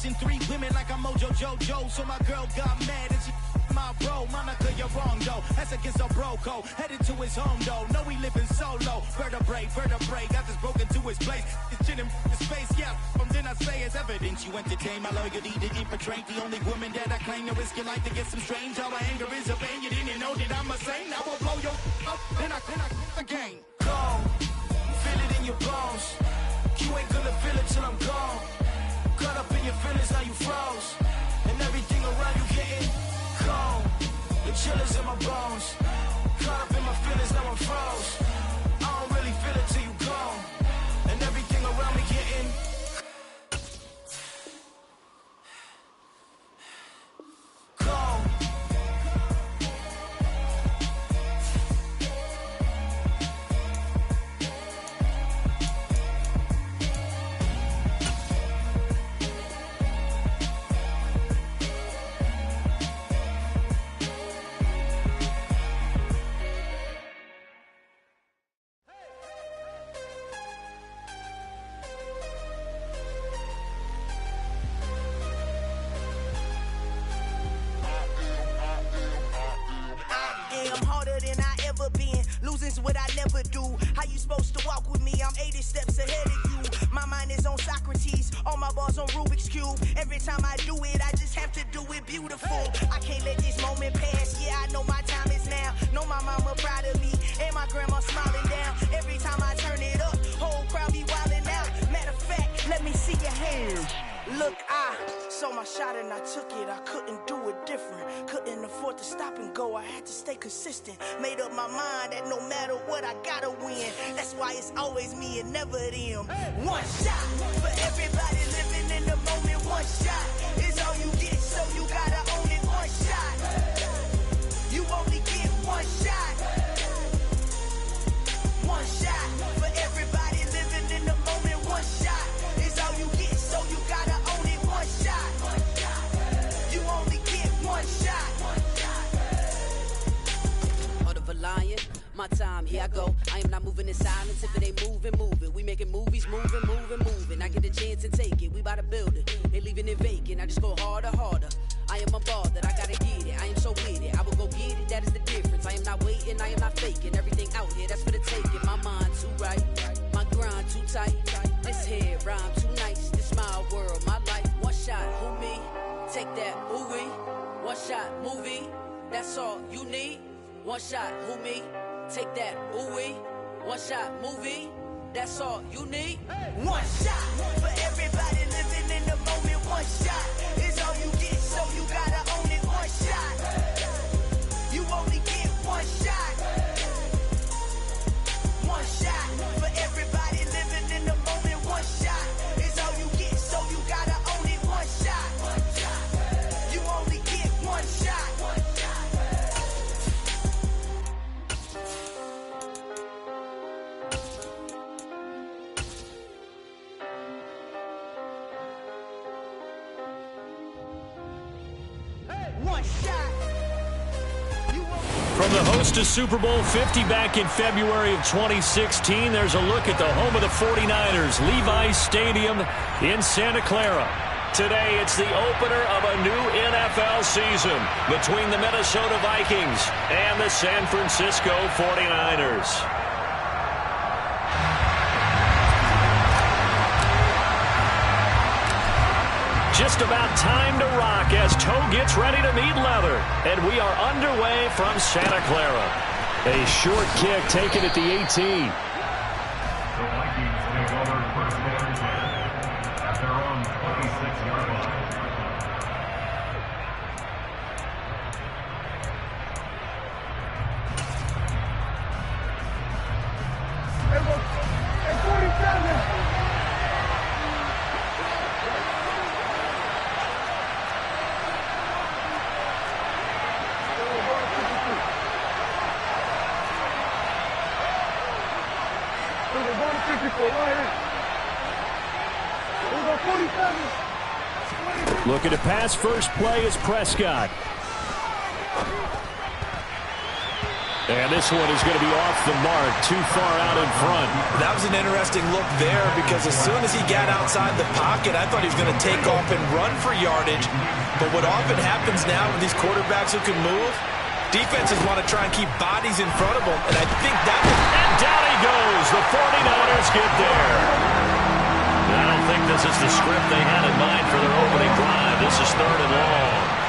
Chasing 3 women like I'm Mojo Jojo. So my girl got mad and she my bro. Monica, you're wrong though. That's against a bro code. Headed to his home though. No, he living solo. Vertebrae. Got this broken to his place. It's chin in his face. Yeah, from then I say it's evidence. You entertain my loyalty to infiltrate the only woman that I claim to risk your life to get some strange. All my anger is a pain. You didn't know that I'm a saint. I will blow your up. Then I again. Go. Feel it in your bones. You ain't gonna feel it till I'm gone. Caught up in your feelings, now you froze. And everything around you getting cold. The chillers in my bones. Caught up in my feelings, now I'm froze. I don't really feel it till you gone. And everything around me getting cold. What I never do. How you supposed to walk with me? I'm 80 steps ahead of you. My mind is on Socrates, all my bars on Rubik's Cube. Every time I do it, I just have to do it beautiful. I can't let this moment pass. Yeah, I know my time is now. Know my mama proud of me, and my grandma smiling down. Every time I turn it up, whole crowd be wilding out. Matter of fact, let me see your hands. Look, I saw my shot and I took it. I couldn't do it different. Couldn't afford to stop and go. I had to stay consistent. Made up my mind that no matter what, I gotta win. That's why it's always me and never them. One shot for everybody living in the moment. One shot is all you get, so you gotta own it. One shot. You only get one shot. One shot for everybody living in the moment. One shot is all you get, so you gotta own it. One shot. You only get one shot. Heart of a lion, my time, here I go. I am not moving in silence. If it ain't moving. We making movies, moving. I get a chance and take it. We bout to build it. They leaving it vacant. I just go harder. I am a ball that I gotta get it. I am so with it. I will go get it. That is the difference. I am not waiting. I am not faking. Everything out here, that's for the taking. My mind too right. My grind too tight. This head rhyme too nice. This my world, my life. One shot, who me? Take that, ooh-wee. One shot, movie. That's all you need. One shot, who me? Take that, ooh-wee. One shot, movie. That's all you need. One shot for everybody living in the moment. One shot is all you get, so you gotta own it. One shot. You only get one shot. One shot for everybody living in the moment. One shot is all you get, so you gotta own it. One shot. You only get one shot. From the host of Super Bowl 50 back in February of 2016, there's a look at the home of the 49ers, Levi's Stadium in Santa Clara. Today, it's the opener of a new NFL season between the Minnesota Vikings and the San Francisco 49ers. Just about time to rock as toe gets ready to meet leather. And we are underway from Santa Clara. A short kick taken at the 18. The Vikings take over first and 10 at their own 26-yard line. Looking to pass first play is Prescott. And this one is going to be off the mark, too far out in front. That was an interesting look there because as soon as he got outside the pocket, I thought he was going to take off and run for yardage. But what often happens now with these quarterbacks who can move, defenses want to try and keep bodies in front of them. And I think that... And down he goes. The 49ers get there. I don't think this is the script they had in mind for their opening drive. This is 3rd and long.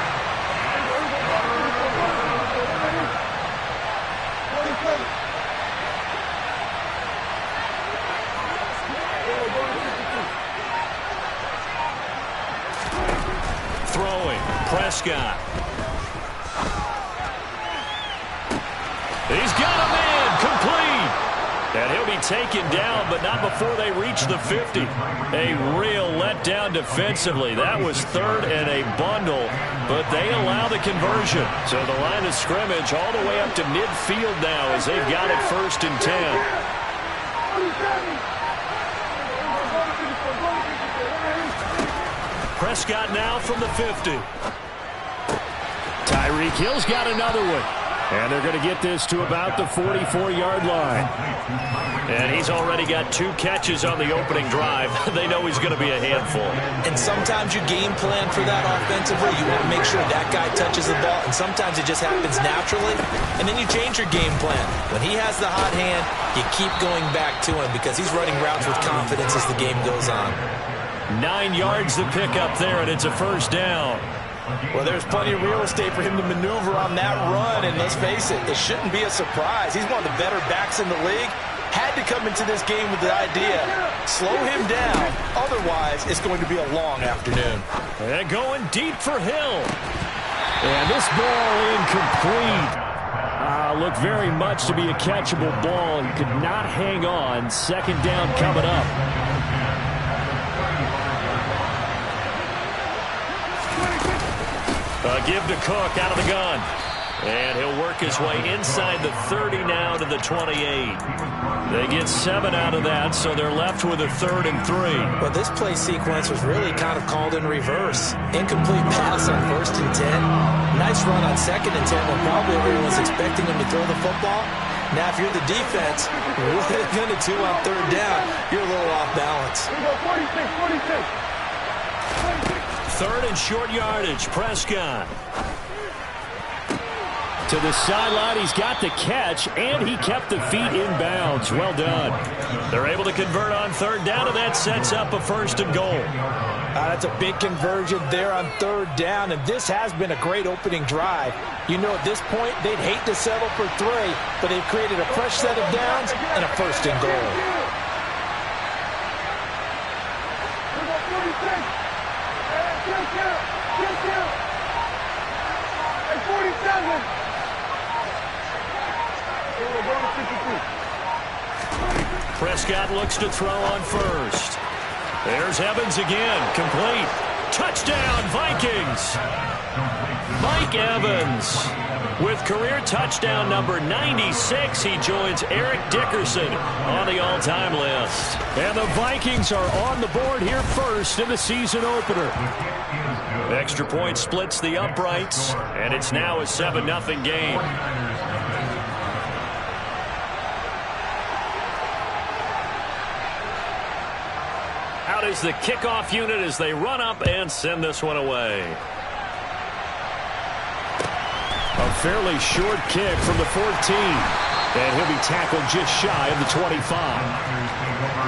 Throwing, Prescott. He's got a man, complete. And he'll be taken down, but not before they reach the 50. A real letdown defensively. That was 3rd and a bundle, but they allow the conversion. So the line of scrimmage all the way up to midfield now as they've got it 1st and 10. Prescott now from the 50. Tyreek Hill's got another one. And they're going to get this to about the 44-yard line. And he's already got 2 catches on the opening drive. They know he's going to be a handful. And sometimes you game plan for that offensively. You want to make sure that guy touches the ball. And sometimes it just happens naturally. And then you change your game plan. When he has the hot hand, you keep going back to him because he's running routes with confidence as the game goes on. 9 yards to pick up there, and it's a 1st down. Well, there's plenty of real estate for him to maneuver on that run, and let's face it, it shouldn't be a surprise. He's one of the better backs in the league. Had to come into this game with the idea, slow him down, otherwise it's going to be a long afternoon. And going deep for Hill. And this ball incomplete. Looked very much to be a catchable ball. He could not hang on. 2nd down coming up. Give to Cook out of the gun. And he'll work his way inside the 30 now to the 28. They get 7 out of that, so they're left with a 3rd and 3. Well, this play sequence was really kind of called in reverse. Incomplete pass on 1st and 10. Nice run on 2nd and 10 when probably everyone's expecting him to throw the football. Now, if you're the defense, what are they going to do on 3rd down? You're a little off balance. 3rd and short yardage, Prescott. To the sideline, he's got the catch, and he kept the feet in bounds. Well done. They're able to convert on 3rd down, and that sets up a 1st and goal. That's a big conversion there on 3rd down, and this has been a great opening drive. You know, at this point, they'd hate to settle for 3, but they've created a fresh set of downs and a 1st and goal. Prescott looks to throw on 1st. There's Evans again, complete. Touchdown, Vikings! Mike Evans with career touchdown number 96. He joins Eric Dickerson on the all-time list. And the Vikings are on the board here first in the season opener. Extra point splits the uprights, and it's now a 7-0 game. Out is the kickoff unit as they run up and send this one away. A fairly short kick from the 14. And he'll be tackled just shy of the 25.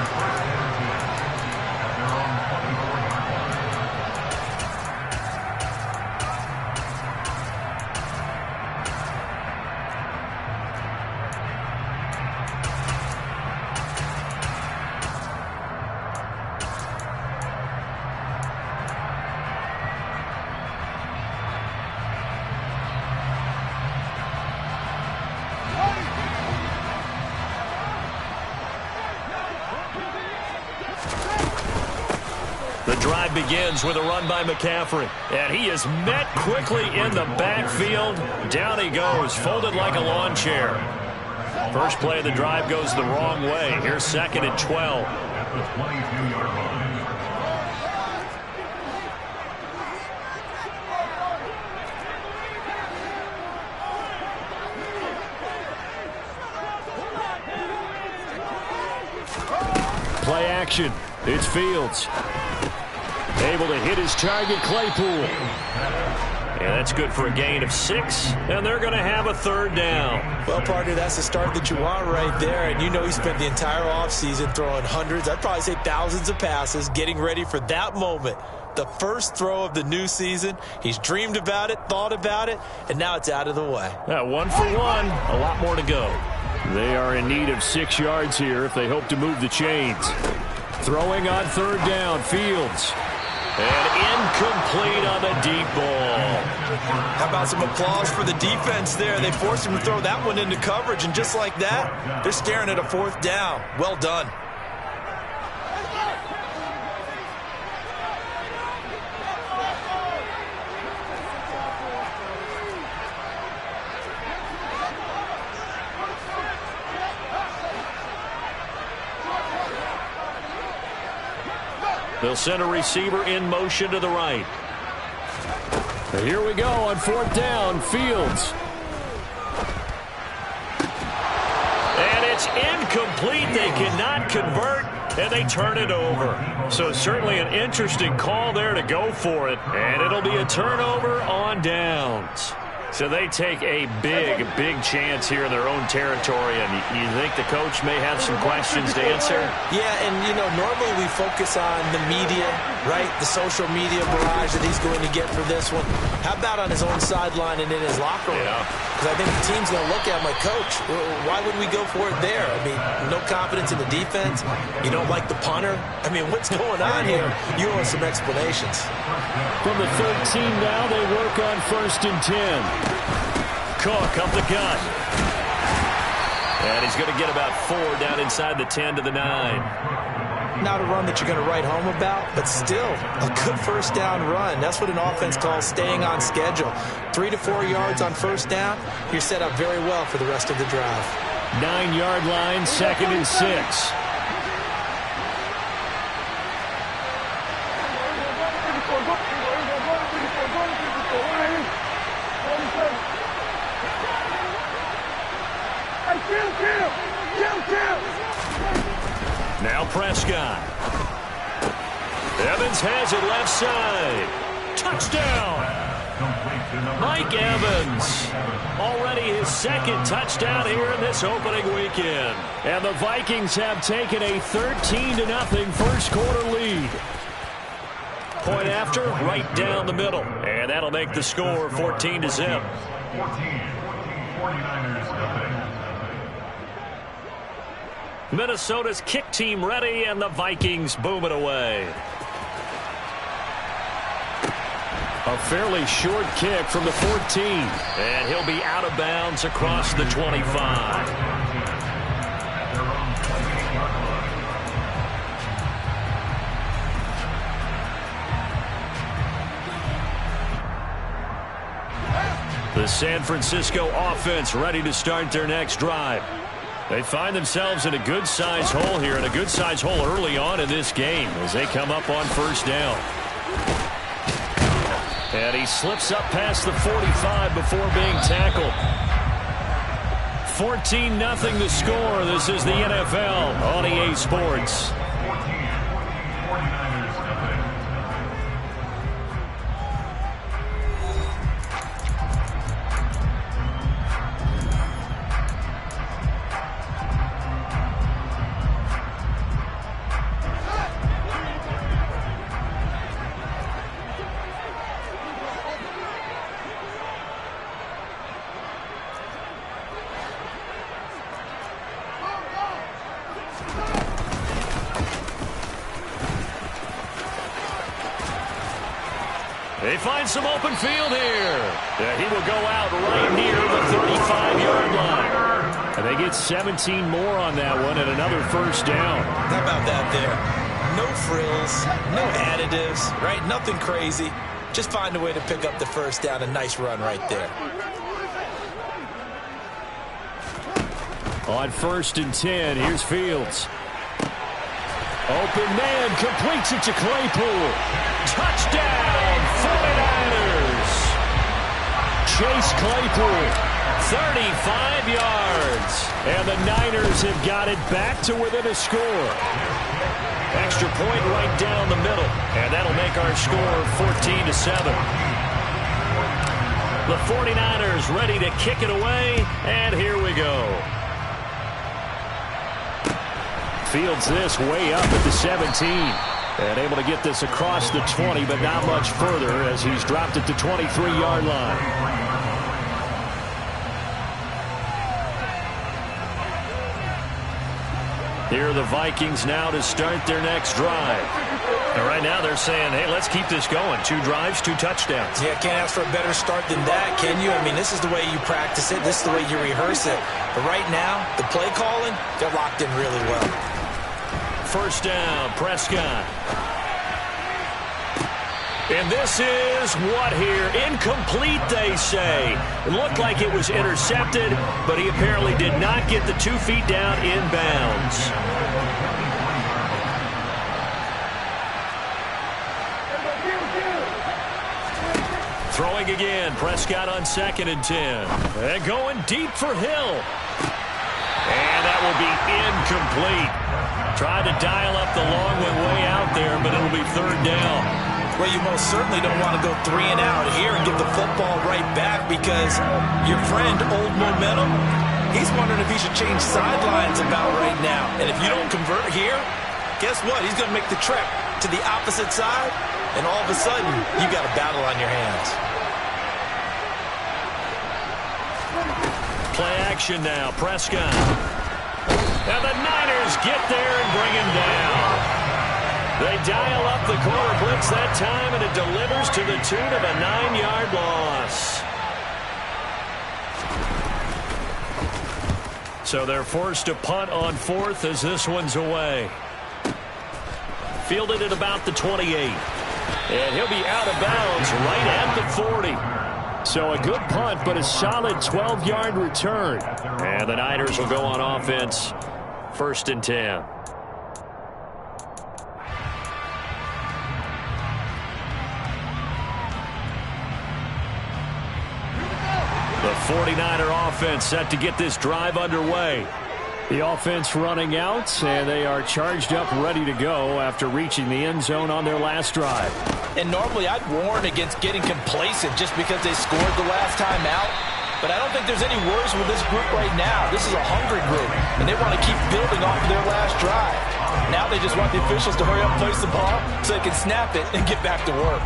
The drive begins with a run by McCaffrey. And he is met quickly in the backfield. Down he goes, folded like a lawn chair. First play of the drive goes the wrong way. Here's 2nd and 12. The 22-yard line. action. It's Fields. Able to hit his target, Claypool. And that's good for a gain of 6, and they're going to have a third down. Well, partner, that's the start that you want right there, and you know he spent the entire offseason throwing hundreds, I'd probably say thousands of passes, getting ready for that moment. The first throw of the new season. He's dreamed about it, thought about it, and now it's out of the way. 1 for 1, a lot more to go. They are in need of 6 yards here if they hope to move the chains. Throwing on third down, Fields. And incomplete on the deep ball. How about some applause for the defense there? They forced him to throw that one into coverage, and just like that, they're staring at a fourth down. Well done. They'll send a receiver in motion to the right. Here we go on fourth down, Fields. And it's incomplete. They cannot convert, and they turn it over. So certainly an interesting call there to go for it. And it'll be a turnover on downs. So they take a big, big chance here in their own territory, and you think the coach may have some questions to answer? Yeah, and, you know, normally we focus on the media, right, the social media barrage that he's going to get for this one. How about on his own sideline and in his locker room? Because I think the team's going to look at him like, Coach, why would we go for it there? I mean, no confidence in the defense. You don't like the punter. I mean, what's going on here? You owe us some explanations. From the 13 now, they work on 1st and 10. Cook up the gut. And he's going to get about 4 down inside the 10 to the 9. Not a run that you're going to write home about, but still a good first down run. That's what an offense calls staying on schedule. 3 to 4 yards on first down, you're set up very well for the rest of the drive. 9-yard line, 2nd and 6. Now Prescott. Evans has it left side. Touchdown. Mike Evans. Already his 2nd touchdown here in this opening weekend. And the Vikings have taken a 13-0 first quarter lead. Point after, right down the middle. And that'll make the score 14-0. 49ers nothing. Minnesota's kick team ready, and the Vikings boom it away. A fairly short kick from the 14. And he'll be out of bounds across the 25. The San Francisco offense ready to start their next drive. They find themselves in a good-sized hole here, and a good-sized hole early on in this game as they come up on first down. And he slips up past the 45 before being tackled. 14-0 the score. This is the NFL on EA Sports. 49ers nothing. They find some open field here. He will go out right near the 35-yard line. And they get 17 more on that one and another first down. How about that there? No frills, no additives, right? Nothing crazy. Just find a way to pick up the first down. A nice run right there. On 1st and 10, here's Fields. Open man, completes it to Claypool. Touchdown, 49ers. Chase Claypool, 35 yards. And the Niners have got it back to within a score. Extra point right down the middle. And that'll make our score 14-7. The 49ers ready to kick it away. And here we go. Fields this way up at the 17. And able to get this across the 20, but not much further as he's dropped it to 23-yard line. Here are the Vikings now to start their next drive. And right now they're saying, hey, let's keep this going. 2 drives, 2 touchdowns. Yeah, can't ask for a better start than that, can you? I mean, this is the way you practice it. This is the way you rehearse it. But right now, the play calling, they're locked in really well. First down, Prescott. And this is what here? Incomplete, they say. It looked like it was intercepted, but he apparently did not get the 2 feet down inbounds. Throwing again, Prescott on 2nd and 10. And going deep for Hill. And that will be incomplete. Tried to dial up the long way out there, but it'll be 3rd down. Well, you most certainly don't want to go 3 and out here and get the football right back because your friend, Old Momentum, he's wondering if he should change sidelines about right now. And if you don't convert here, guess what? He's going to make the trek to the opposite side, and all of a sudden, you got a battle on your hands. Play action now, Prescott. And the Niners get there and bring him down. They dial up the corner blitz that time, and it delivers to the tune of a 9-yard loss. So they're forced to punt on 4th as this one's away. Fielded at about the 28. And he'll be out of bounds right at the 40. So a good punt, but a solid 12-yard return. And the Niners will go on offense. 1st and 10. The 49er offense set to get this drive underway. The offense running out, and they are charged up, ready to go after reaching the end zone on their last drive. And normally I'd warn against getting complacent just because they scored the last time out. But I don't think there's any worries with this group right now. This is a hungry group, and they want to keep building off of their last drive. Now they just want the officials to hurry up and place the ball so they can snap it and get back to work.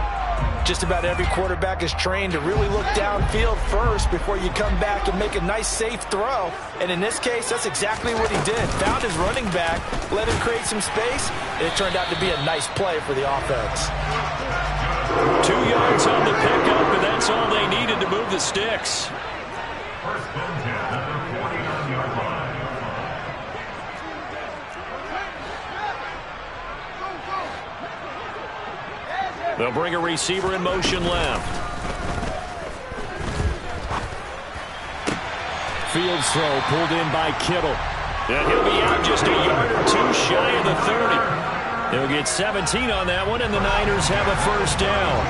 Just about every quarterback is trained to really look downfield first before you come back and make a nice, safe throw. And in this case, that's exactly what he did. Found his running back, let him create some space, and it turned out to be a nice play for the offense. 2 yards on the pickup, and that's all they needed to move the sticks. First and 10 at the 49-yard line. They'll bring a receiver in motion left. Fields throw pulled in by Kittle. And he'll be out just a yard or 2 shy of the 30. They'll get 17 on that one, and the Niners have a 1st down.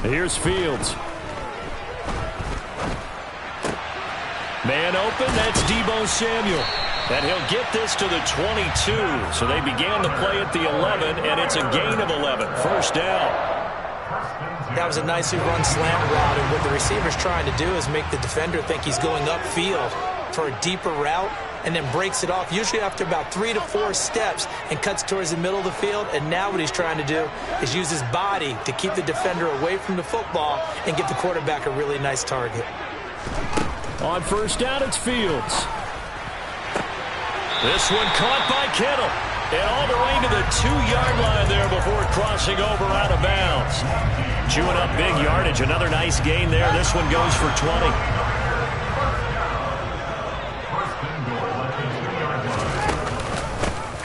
Here's Fields. Man open, that's Deebo Samuel. And he'll get this to the 22. So they began the play at the 11, and it's a gain of 11. 1st down. That was a nicely run slant route, and what the receiver's trying to do is make the defender think he's going upfield for a deeper route, and then breaks it off, usually after about 3 to 4 steps, and cuts towards the middle of the field. And now what he's trying to do is use his body to keep the defender away from the football and give the quarterback a really nice target. On 1st down, it's Fields. This one caught by Kittle. And all the way to the 2-yard line there before crossing over out of bounds. Chewing up big yardage. Another nice gain there. This one goes for 20.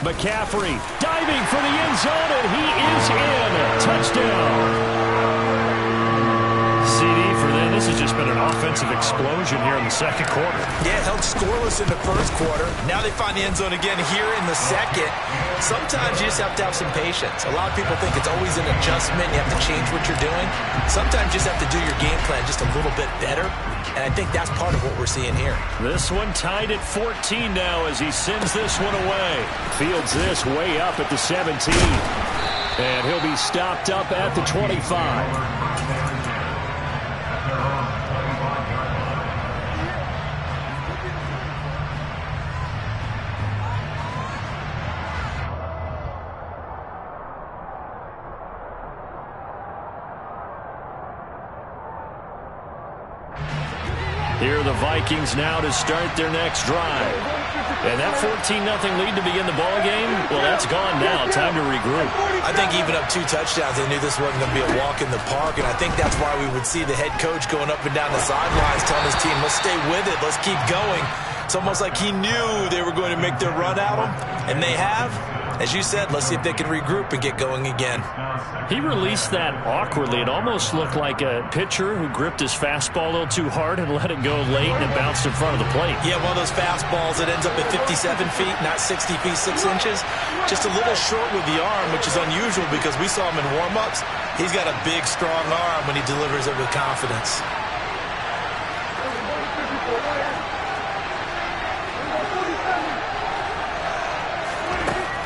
McCaffrey diving for the end zone, and he is in. Touchdown. CD for them. This has just been an offensive explosion here in the second quarter. Yeah, held scoreless in the first quarter. Now they find the end zone again here in the second. Sometimes you just have to have some patience. A lot of people think it's always an adjustment. You have to change what you're doing. Sometimes you just have to do your game plan just a little bit better. And I think that's part of what we're seeing here. This one tied at 14 now as he sends this one away. Fields this way up at the 17. And he'll be stopped up at the 25. Here are the Vikings now to start their next drive. And that 14-0 lead to begin the ball game, well, that's gone now. Time to regroup. I think even up 2 touchdowns, they knew this wasn't going to be a walk in the park, and I think that's why we would see the head coach going up and down the sidelines telling his team, let's stay with it, let's keep going. It's almost like he knew they were going to make their run at him, and they have. As you said, let's see if they can regroup and get going again. He released that awkwardly. It almost looked like a pitcher who gripped his fastball a little too hard and let it go late and it bounced in front of the plate. Yeah, one of those fastballs that ends up at 57 feet, not 60 feet, 6 inches. Just a little short with the arm, which is unusual because we saw him in warm-ups. He's got a big, strong arm when he delivers it with confidence.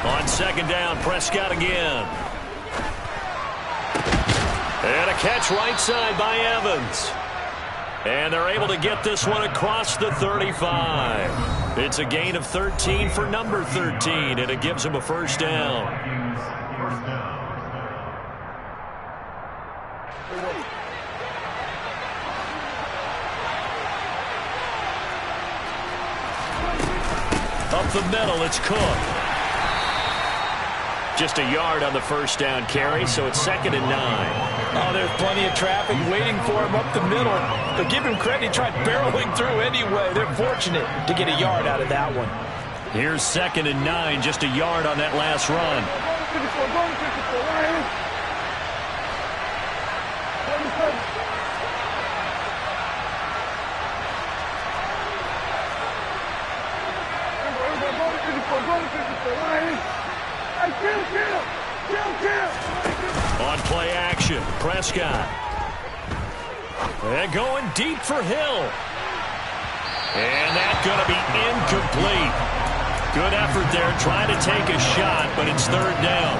On second down, Prescott again. And a catch right side by Evans. And they're able to get this one across the 35. It's a gain of 13 for number 13, and it gives him a first down. Up the middle, it's Cook. Just a yard on the first down carry, so it's 2nd and 9. Oh, there's plenty of traffic waiting for him up the middle. But give him credit, he tried barreling through anyway. They're fortunate to get a yard out of that one. Here's 2nd and 9, just a yard on that last run. On play action, Prescott. And going deep for Hill. And that's going to be incomplete. Good effort there, trying to take a shot, but it's 3rd down.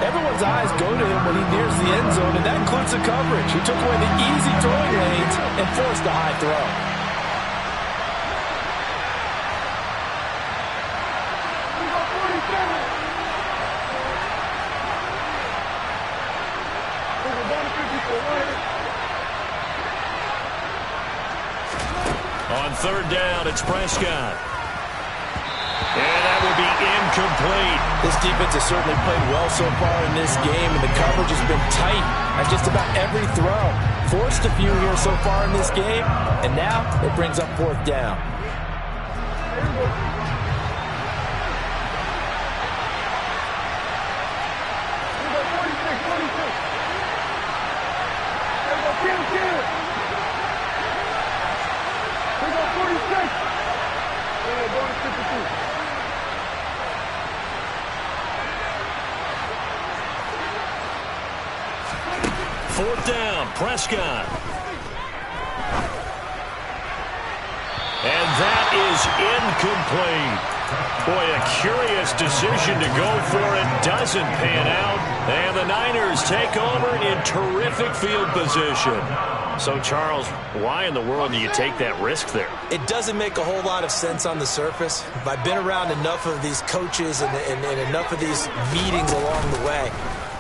Everyone's eyes go to him when he nears the end zone, and that includes the coverage. He took away the easy throwing lanes and forced a high throw. On 3rd down, it's Prescott. And that will be incomplete. This defense has certainly played well so far in this game, and the coverage has been tight at just about every throw. Forced a few here so far in this game, and now it brings up 4th down. Fourth down, Prescott. And that is incomplete. Boy, a curious decision to go for it. Doesn't pan out. And the Niners take over in terrific field position. So, Charles, why in the world do you take that risk there? It doesn't make a whole lot of sense on the surface. I've been around enough of these coaches and enough of these meetings along the way.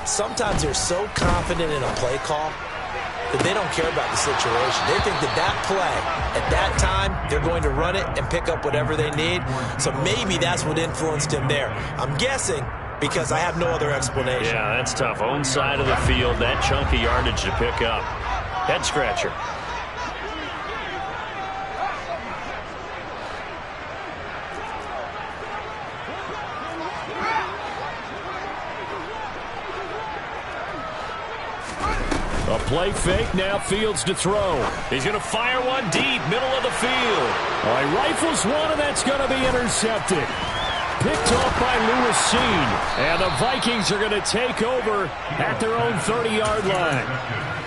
Sometimes they're so confident in a play call that they don't care about the situation. They think that play, at that time, they're going to run it and pick up whatever they need. So maybe that's what influenced him there. I'm guessing because I have no other explanation. Yeah, that's tough. Own side of the field, that chunk of yardage to pick up. Head scratcher. A play fake. Now Fields to throw. He's going to fire one deep, middle of the field. All right, rifles one, and that's going to be intercepted. Picked off by Lewis Cine. And the Vikings are going to take over at their own 30-yard line.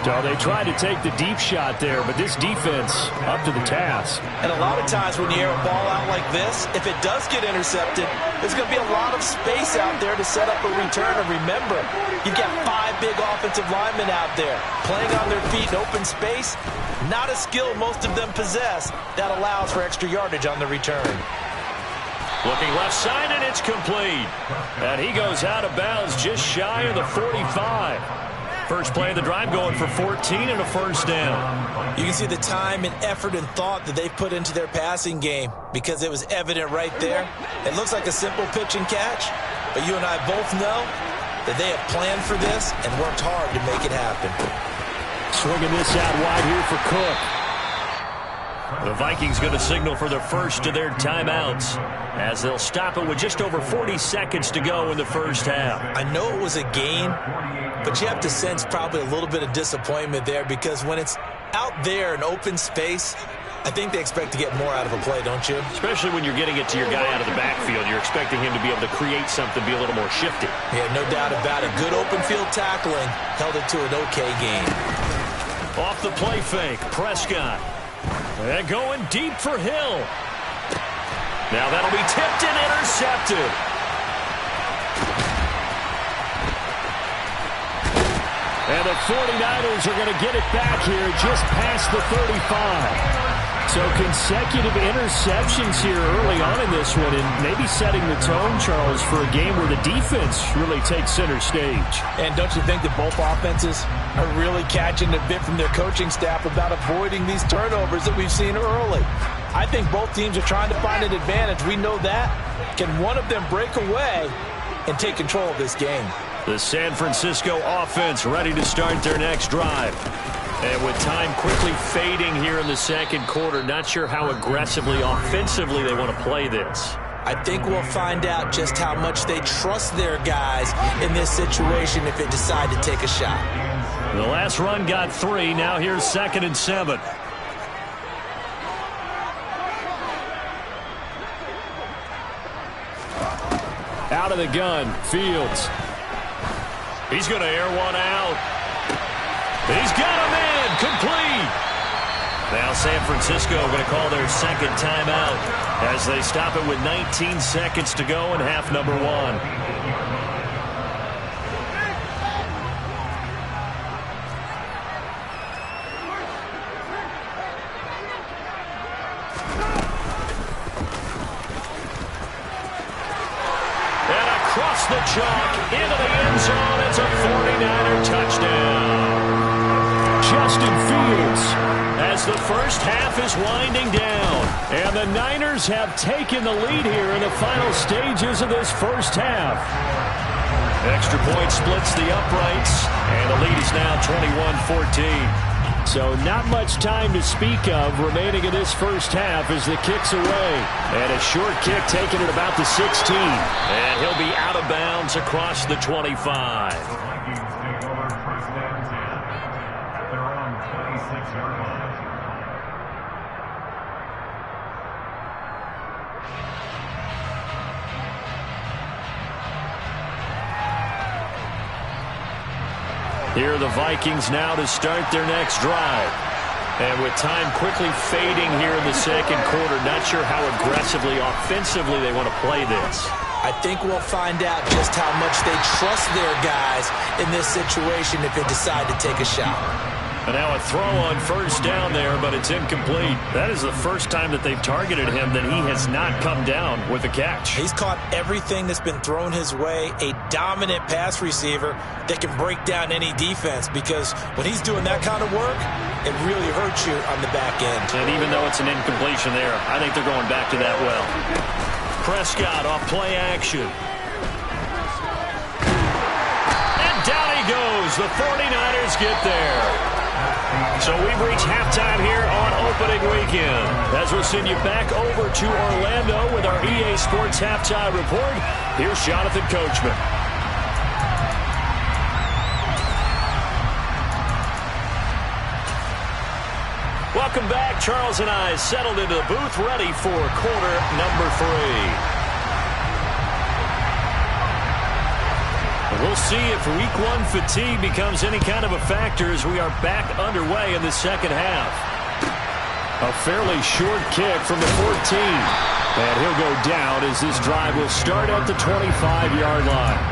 So they tried to take the deep shot there, but this defense up to the task. And a lot of times when you air a ball out like this, if it does get intercepted, there's going to be a lot of space out there to set up a return. And remember, you've got 5 big offensive linemen out there playing on their feet in open space. Not a skill most of them possess that allows for extra yardage on the return. Looking left side, and it's complete. And he goes out of bounds just shy of the 45. First play of the drive going for 14 and a first down. You can see the time and effort and thought that they put into their passing game because it was evident right there. It looks like a simple pitch and catch, but you and I both know that they have planned for this and worked hard to make it happen. Swinging this out wide here for Cook. The Vikings going to signal for the first of their timeouts as they'll stop it with just over 40 seconds to go in the first half. I know it was a gain, but you have to sense probably a little bit of disappointment there because when it's out there in open space, I think they expect to get more out of a play, don't you? Especially when you're getting it to your guy out of the backfield. You're expecting him to be able to create something, be a little more shifty. Yeah, no doubt about it. Good open field tackling held it to an okay gain. Off the play fake, Prescott. And going deep for Hill. Now that'll be tipped and intercepted. And the 49ers are going to get it back here just past the 35. So consecutive interceptions here early on in this one, and maybe setting the tone, Charles, for a game where the defense really takes center stage. And don't you think that both offenses are really catching a bit from their coaching staff about avoiding these turnovers that we've seen early? I think both teams are trying to find an advantage. We know that. Can one of them break away and take control of this game? The San Francisco offense ready to start their next drive. And with time quickly fading here in the second quarter, not sure how aggressively, offensively they want to play this. I think we'll find out just how much they trust their guys in this situation if they decide to take a shot. The last run got 3. Now here's 2nd and 7. Out of the gun, Fields. He's going to air one out. He's got him in. Complete. Now San Francisco going to call their second timeout as they stop it with 19 seconds to go in half number 1. And across the chalk into the end zone. It's a 49er touchdown. Justin Fields as the first half is winding down. And the Niners have taken the lead here in the final stages of this first half. Extra point splits the uprights, and the lead is now 21-14. So not much time to speak of remaining in this first half as the kick's away. And a short kick taken at about the 16. And he'll be out of bounds across the 25. Here are the Vikings now to start their next drive. And with time quickly fading here in the second quarter, not sure how aggressively, offensively they want to play this. I think we'll find out just how much they trust their guys in this situation if they decide to take a shot. And now a throw on first down there, but it's incomplete. That is the first time that they've targeted him that he has not come down with a catch. He's caught everything that's been thrown his way, a dominant pass receiver that can break down any defense, because when he's doing that kind of work, it really hurts you on the back end. And even though it's an incompletion there, I think they're going back to that well. Prescott off play action. And down he goes. The 49ers get there. So we've reached halftime here on opening weekend. As we'll send you back over to Orlando with our EA Sports Halftime Report, here's Jonathan Coachman. Welcome back. Charles and I settled into the booth, ready for quarter number 3. We'll see if week 1 fatigue becomes any kind of a factor as we are back underway in the second half. A fairly short kick from the 14. And he'll go down as this drive will start at the 25-yard line.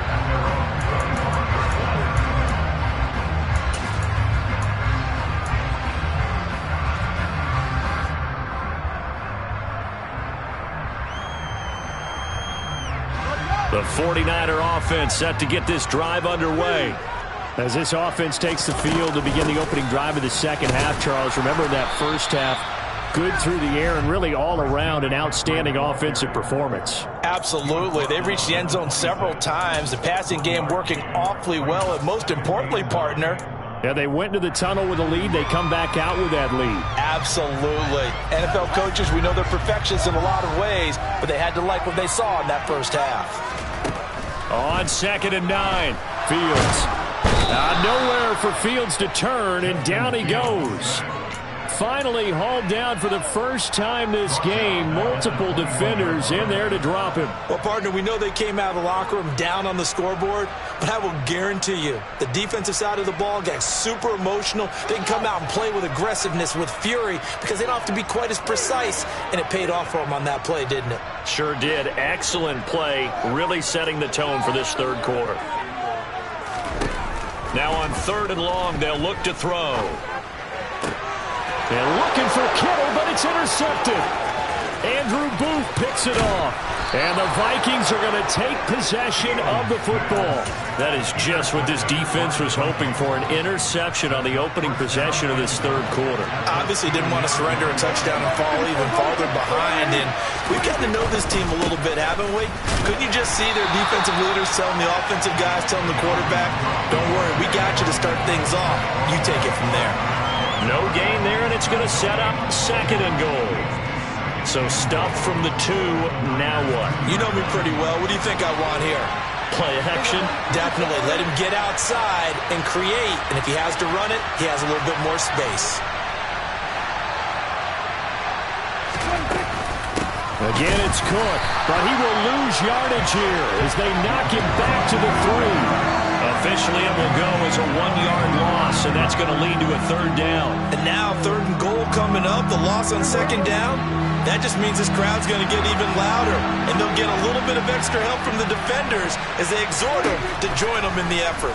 The 49er offense set to get this drive underway. As this offense takes the field to begin the opening drive of the second half, Charles, remember that first half, good through the air and really all around an outstanding offensive performance. Absolutely. They've reached the end zone several times. The passing game working awfully well, and most importantly, partner, yeah, they went to the tunnel with a lead. They come back out with that lead. Absolutely. NFL coaches, we know they're perfectionists in a lot of ways, but they had to like what they saw in that first half. On 2nd and 9, Fields. Nowhere for Fields to turn, and down he goes. Finally hauled down for the first time this game. Multiple defenders in there to drop him. Well, partner, we know they came out of the locker room down on the scoreboard, but I will guarantee you the defensive side of the ball got super emotional. They can come out and play with aggressiveness, with fury, because they don't have to be quite as precise, and it paid off for them on that play, didn't it? Sure did. Excellent play, really setting the tone for this third quarter. Now on 3rd and long, they'll look to throw. They're looking for Kittle, but it's intercepted. Andrew Booth picks it off. And the Vikings are going to take possession of the football. That is just what this defense was hoping for, an interception on the opening possession of this third quarter. Obviously didn't want to surrender a touchdown and fall even farther behind. And we've gotten to know this team a little bit, haven't we? Couldn't you just see their defensive leaders telling the offensive guys, telling the quarterback, don't worry, we got you to start things off. You take it from there. No gain there, and it's going to set up 2nd and goal. So stuff from the 2, now what? You know me pretty well. What do you think I want here? Play action? Definitely. Let him get outside and create. And if he has to run it, he has a little bit more space. Again, it's Cook, but he will lose yardage here as they knock him back to the 3. Officially, it will go as a 1-yard loss, and that's going to lead to a 3rd down. And now 3rd and goal coming up, the loss on 2nd down. That just means this crowd's going to get even louder, and they'll get a little bit of extra help from the defenders as they exhort them to join them in the effort.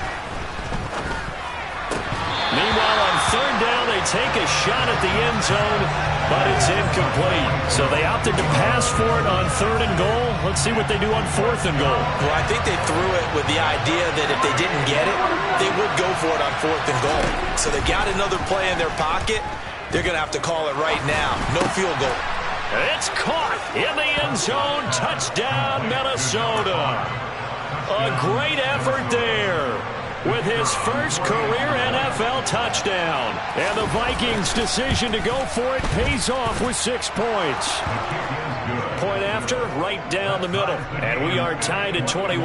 Meanwhile, on 3rd down, they take a shot at the end zone, but it's incomplete. So they opted to pass for it on 3rd and goal. Let's see what they do on 4th and goal. Well, I think they threw it with the idea that if they didn't get it, they would go for it on 4th and goal. So they got another play in their pocket. They're going to have to call it right now. No field goal. It's caught in the end zone. Touchdown, Minnesota. A great effort there with his first career NFL touchdown. And the Vikings' decision to go for it pays off with 6 points. Point after, right down the middle. And we are tied at 21.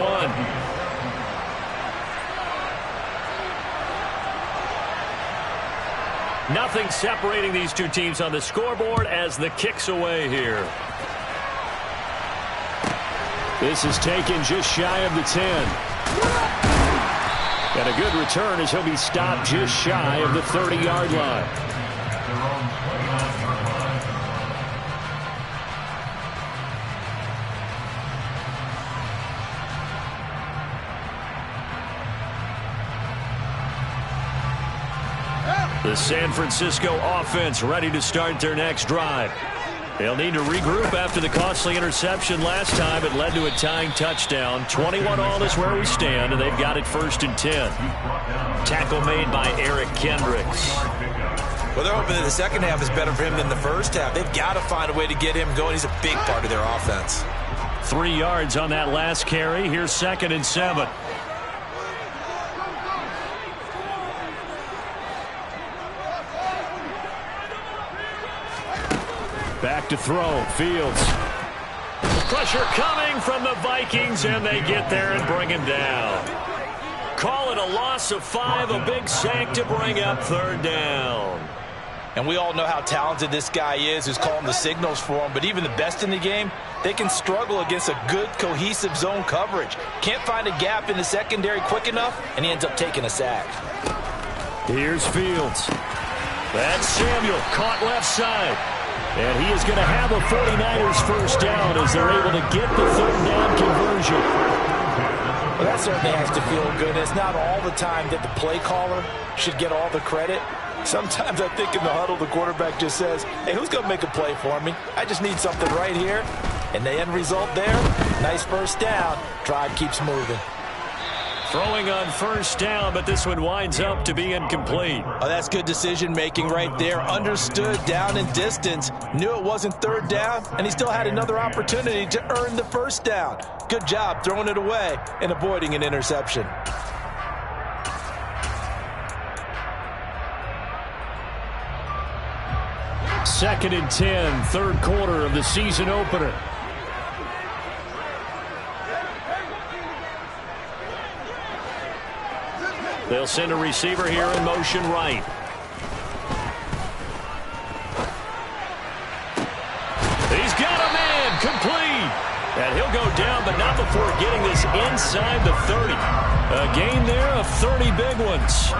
Nothing separating these two teams on the scoreboard as the kick's away here. This is taken just shy of the 10. And a good return as he'll be stopped just shy of the 30-yard line. The San Francisco offense ready to start their next drive. They'll need to regroup after the costly interception last time. It led to a tying touchdown. 21-all is where we stand, and they've got it 1st and 10. Tackle made by Eric Kendricks. Well, they're hoping that the second half is better for him than the first half. They've got to find a way to get him going. He's a big part of their offense. 3 yards on that last carry. Here's 2nd and 7. Back to throw. Fields. Pressure coming from the Vikings, and they get there and bring him down. Call it a loss of 5, a big sack to bring up 3rd down. And we all know how talented this guy is who's calling the signals for him. But even the best in the game, they can struggle against a good, cohesive zone coverage. Can't find a gap in the secondary quick enough, and he ends up taking a sack. Here's Fields. That's Samuel, caught left side. And he is going to have a 49ers first down as they're able to get the third down conversion. Well, that certainly has to feel good. It's not all the time that the play caller should get all the credit. Sometimes I think in the huddle, the quarterback just says, hey, who's going to make a play for me? I just need something right here. And the end result there, nice first down. Drive keeps moving. Throwing on first down, but this one winds up to be incomplete. Oh, that's good decision-making right there. Understood down and distance. Knew it wasn't third down, and he still had another opportunity to earn the first down. Good job throwing it away and avoiding an interception. Second and 10, third quarter of the season opener. They'll send a receiver here in motion right. He's got a man, complete. And he'll go down, but not before getting this inside the 30. A gain there of 30 big ones.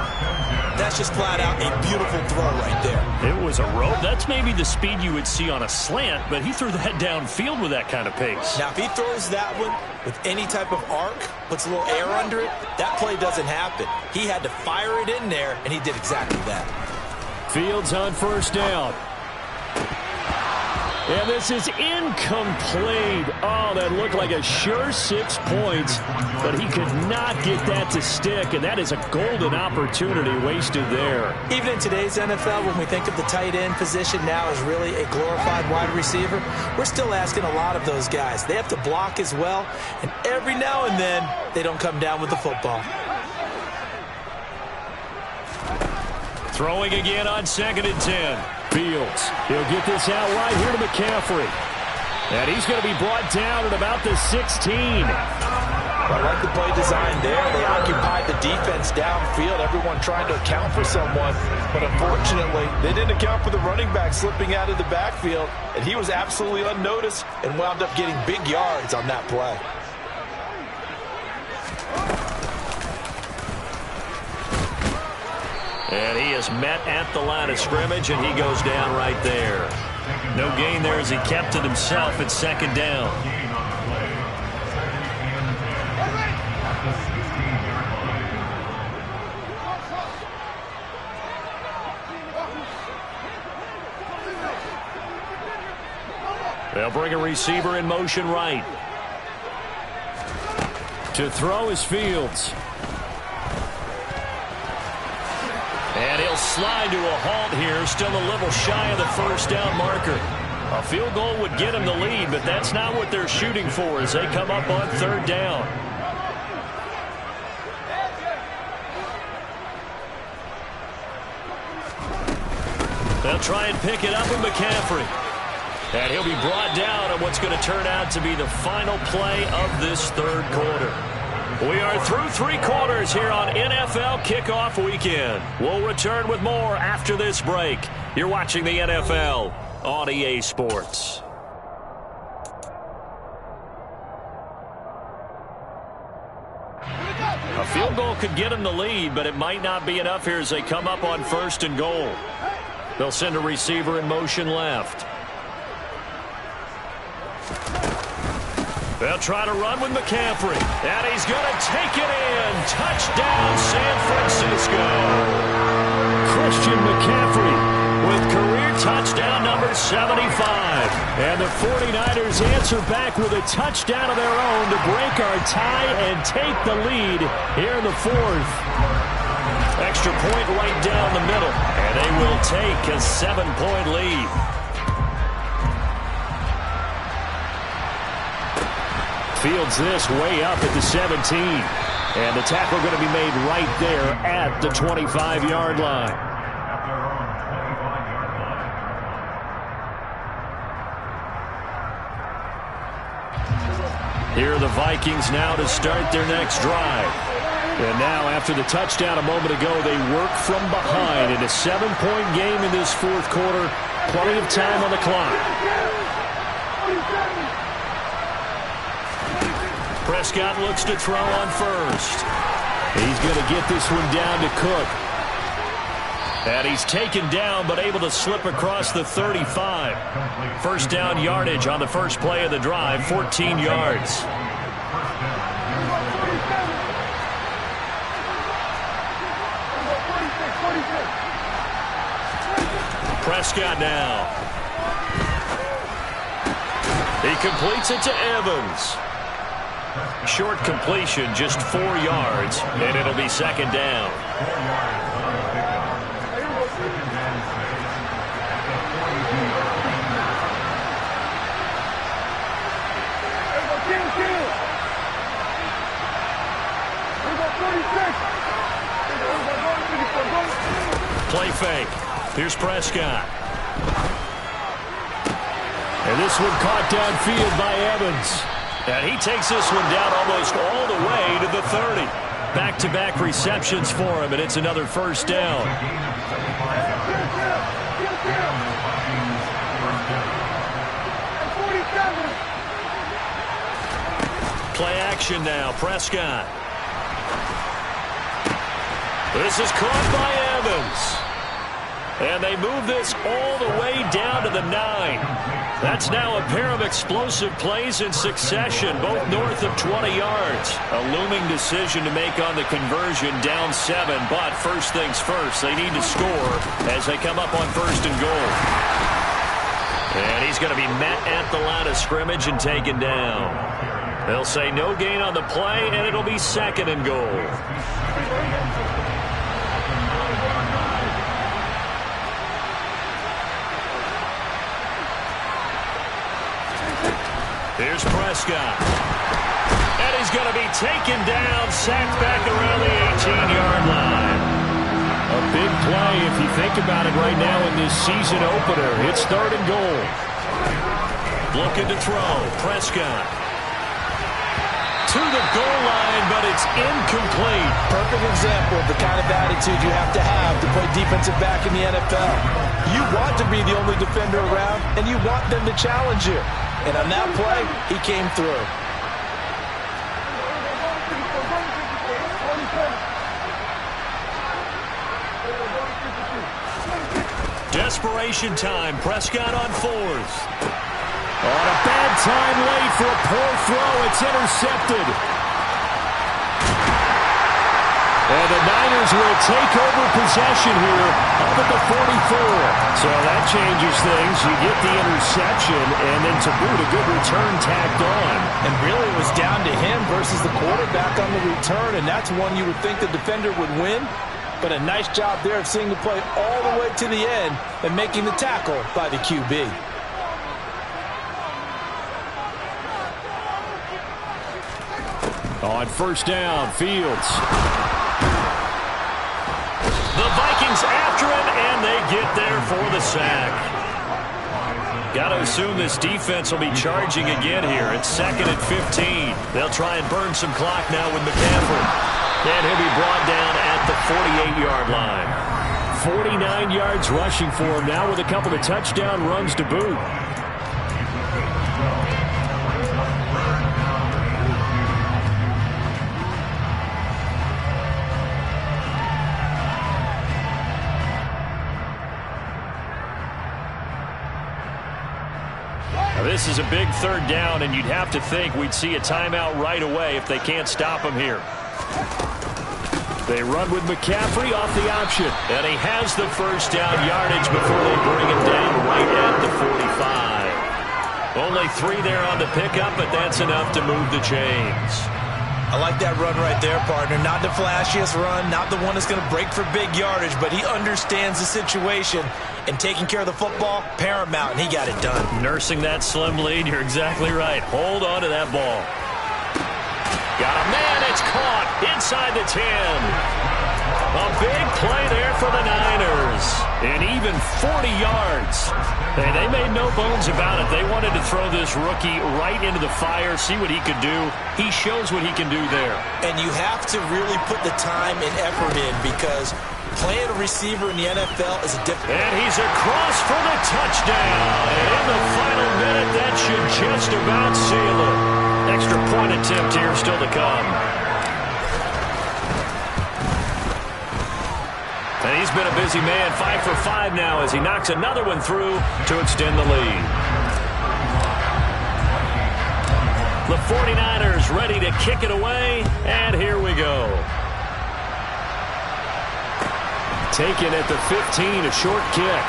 That's just flat out a beautiful throw right there. It was a rope. That's maybe the speed you would see on a slant, but he threw that downfield with that kind of pace. Now, if he throws that one with any type of arc, puts a little air under it, that play doesn't happen. He had to fire it in there, and he did exactly that. Fields on first down. And this is incomplete. Oh, that looked like a sure 6 points, but he could not get that to stick, and that is a golden opportunity wasted there. Even in today's NFL, when we think of the tight end position now as really a glorified wide receiver, we're still asking a lot of those guys. They have to block as well, and every now and then, they don't come down with the football. Throwing again on second and 10. Fields. He'll get this out wide here to McCaffrey. And he's going to be brought down at about the 16. I like the play design there. They occupied the defense downfield, everyone trying to account for someone. But unfortunately, they didn't account for the running back slipping out of the backfield. And he was absolutely unnoticed and wound up getting big yards on that play. And he is met at the line of scrimmage, and he goes down right there. No gain there as he kept it himself at second down. They'll bring a receiver in motion right. To throw is Fields. And he'll slide to a halt here, still a little shy of the first down marker. A field goal would get him the lead, but that's not what they're shooting for as they come up on third down. They'll try and pick it up with McCaffrey. And he'll be brought down on what's going to turn out to be the final play of this third quarter. We are through three quarters here on NFL Kickoff Weekend. We'll return with more after this break. You're watching the NFL on EA Sports. A field goal could get them the lead, but it might not be enough here as they come up on first and goal. They'll send a receiver in motion left. They'll try to run with McCaffrey. And he's going to take it in. Touchdown, San Francisco. Christian McCaffrey with career touchdown number 75. And the 49ers answer back with a touchdown of their own to break our tie and take the lead here in the fourth. Extra point right down the middle. And they will take a 7-point lead. Fields this way up at the 17. And the tackle going to be made right there at the 25-yard line. Here are the Vikings now to start their next drive. And now, after the touchdown a moment ago, they work from behind in a 7-point game in this fourth quarter. Plenty of time on the clock. Prescott looks to throw on first. He's going to get this one down to Cook. And he's taken down, but able to slip across the 35. First down yardage on the first play of the drive, 14 yards. Prescott now. He completes it to Evans. Short completion, just 4 yards, and it'll be second down. 4 yards on the pickup. Second and 6. Play fake. Here's Prescott. And this one caught downfield by Evans. And he takes this one down almost all the way to the 30. Back-to-back receptions for him, and it's another first down. Play action now, Prescott. This is caught by Evans. And they move this all the way down to the 9. That's now a pair of explosive plays in succession, both north of 20 yards. A looming decision to make on the conversion, down 7. But first things first, they need to score as they come up on first and goal. And he's going to be met at the line of scrimmage and taken down. They'll say no gain on the play, and it'll be second and goal. Here's Prescott. And he's going to be taken down, sacked back around the 18-yard line. A big play if you think about it right now in this season opener. It's third and goal. Looking to throw. Prescott. To the goal line, but it's incomplete. Perfect example of the kind of attitude you have to play defensive back in the NFL. You want to be the only defender around, and you want them to challenge you. And on that play, he came through. Desperation time. Prescott on fourth. On a bad time late for a poor throw. It's intercepted. And the Niners will take over possession here up at the 44. So that changes things. You get the interception, and then to boot, a good return tacked on. And really it was down to him versus the quarterback on the return, and that's one you would think the defender would win. But a nice job there of seeing the play all the way to the end and making the tackle by the QB. On first down, Fields. The Vikings after him, and they get there for the sack. Got to assume this defense will be charging again here. It's second and 15. They'll try and burn some clock now with McCaffrey. And he'll be brought down at the 48-yard line. 49 yards rushing for him now with a couple of touchdown runs to boot. This is a big third down, and you'd have to think we'd see a timeout right away if they can't stop him here. They run with McCaffrey off the option, and he has the first down yardage before they bring him down right at the 45. Only 3 there on the pickup, but that's enough to move the chains. I like that run right there, partner. Not the flashiest run, not the one that's going to break for big yardage, but he understands the situation, and taking care of the football, paramount, and he got it done. Nursing that slim lead, you're exactly right. Hold on to that ball. Got a man, it's caught inside the 10. A big play there for the Niners. And even 40 yards. Hey, they made no bones about it. They wanted to throw this rookie right into the fire, see what he could do. He shows what he can do there. And you have to really put the time and effort in because playing a receiver in the NFL is a different. And he's across for the touchdown. And in the final minute, that should just about seal it. Extra point attempt here still to come. And he's been a busy man, 5 for 5 now as he knocks another one through to extend the lead. The 49ers ready to kick it away, and here we go. Taken at the 15, a short kick.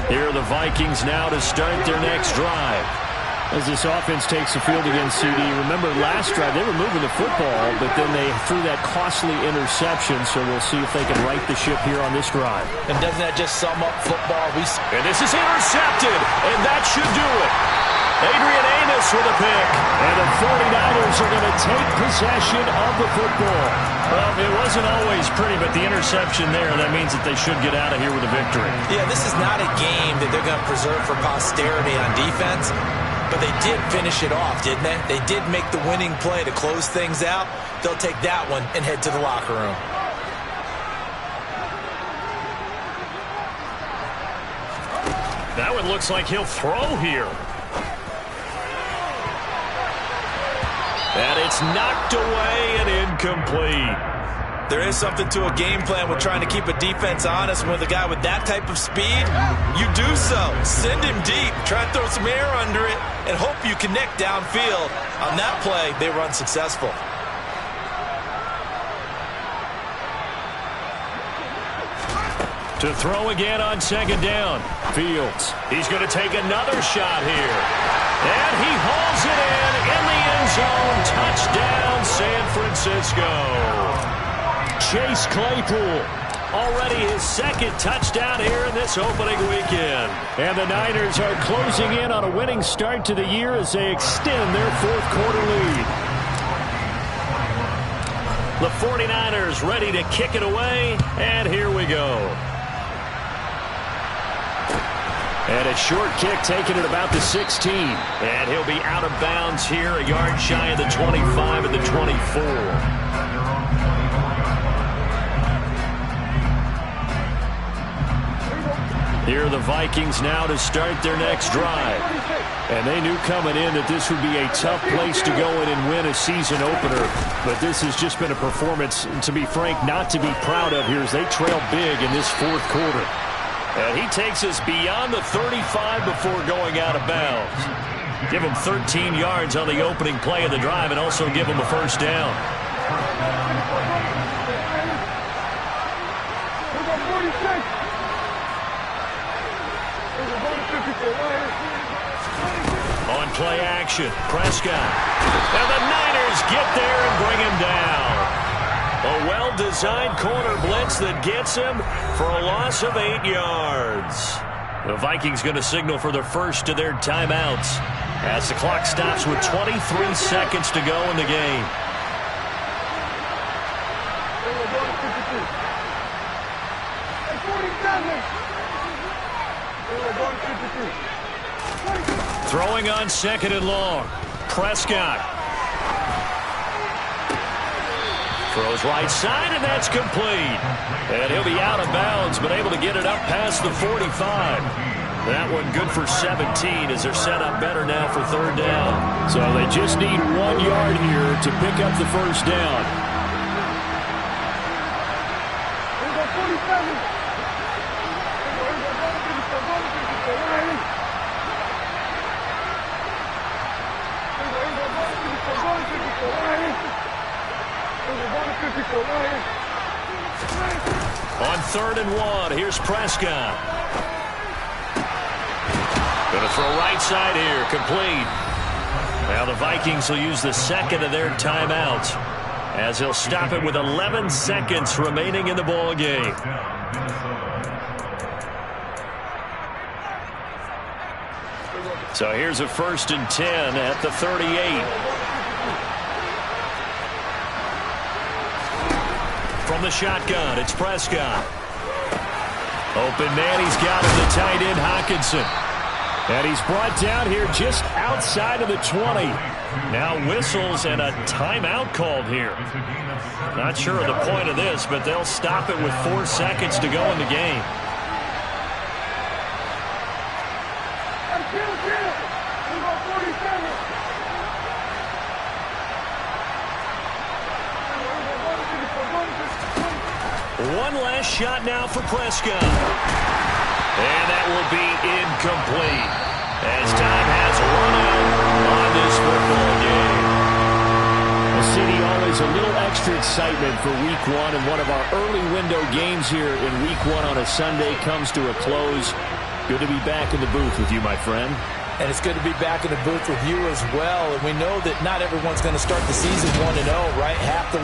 Here are the Vikings now to start their next drive. As this offense takes the field against CD, remember last drive they were moving the football, but then they threw that costly interception, so we'll see if they can right the ship here on this drive. And doesn't that just sum up football? And this is intercepted, and that should do it. Adrian Amos with a pick, and the 49ers are going to take possession of the football. Well, it wasn't always pretty, but the interception there, that means that they should get out of here with a victory. Yeah, this is not a game that they're going to preserve for posterity on defense. But they did finish it off, didn't they? They did make the winning play to close things out. They'll take that one and head to the locker room. That one looks like he'll throw here. And it's knocked away and incomplete. There is something to a game plan with trying to keep a defense honest. With a guy with that type of speed, you do so. Send him deep. Try to throw some air under it and hope you connect downfield. On that play, they were unsuccessful. To throw again on second down. Fields. He's going to take another shot here. And he hauls it in the end zone. Touchdown, San Francisco. Chase Claypool, already his second touchdown here in this opening weekend. And the Niners are closing in on a winning start to the year as they extend their fourth quarter lead. The 49ers ready to kick it away, and here we go. And a short kick taken at about the 16. And he'll be out of bounds here, a yard shy of the 25 and the 24. Here are the Vikings now to start their next drive. And they knew coming in that this would be a tough place to go in and win a season opener. But this has just been a performance, to be frank, not to be proud of here as they trail big in this fourth quarter. And he takes us beyond the 35 before going out of bounds. Give him 13 yards on the opening play of the drive and also give him a first down. On play action, Prescott. And the Niners get there and bring him down. A well-designed corner blitz that gets him for a loss of 8 yards. The Vikings going to signal for the first of their timeouts as the clock stops with 23 seconds to go in the game. Throwing on second and long. Prescott. Throws right side, and that's complete. And he'll be out of bounds, but able to get it up past the 45. That one good for 17 as they're set up better now for third down. So they just need 1 yard here to pick up the first down. On 3rd and 1, here's Prescott. Going to throw right side here, complete. Now the Vikings will use the second of their timeouts as they'll stop it with 11 seconds remaining in the ball game. So here's a 1st and 10 at the 38. From the shotgun, it's Prescott. Open man, he's got him, the tight end, Hockenson. And he's brought down here just outside of the 20. Now whistles and a timeout called here. Not sure of the point of this, but they'll stop it with 4 seconds to go in the game. One last shot now for Prescott. And that will be incomplete as time has run out on this football game. Well, CD, always a little extra excitement for Week 1, and one of our early window games here in Week 1 on a Sunday comes to a close. Good to be back in the booth with you, my friend. And it's good to be back in the booth with you as well. And we know that not everyone's going to start the season 1-0, right? Half the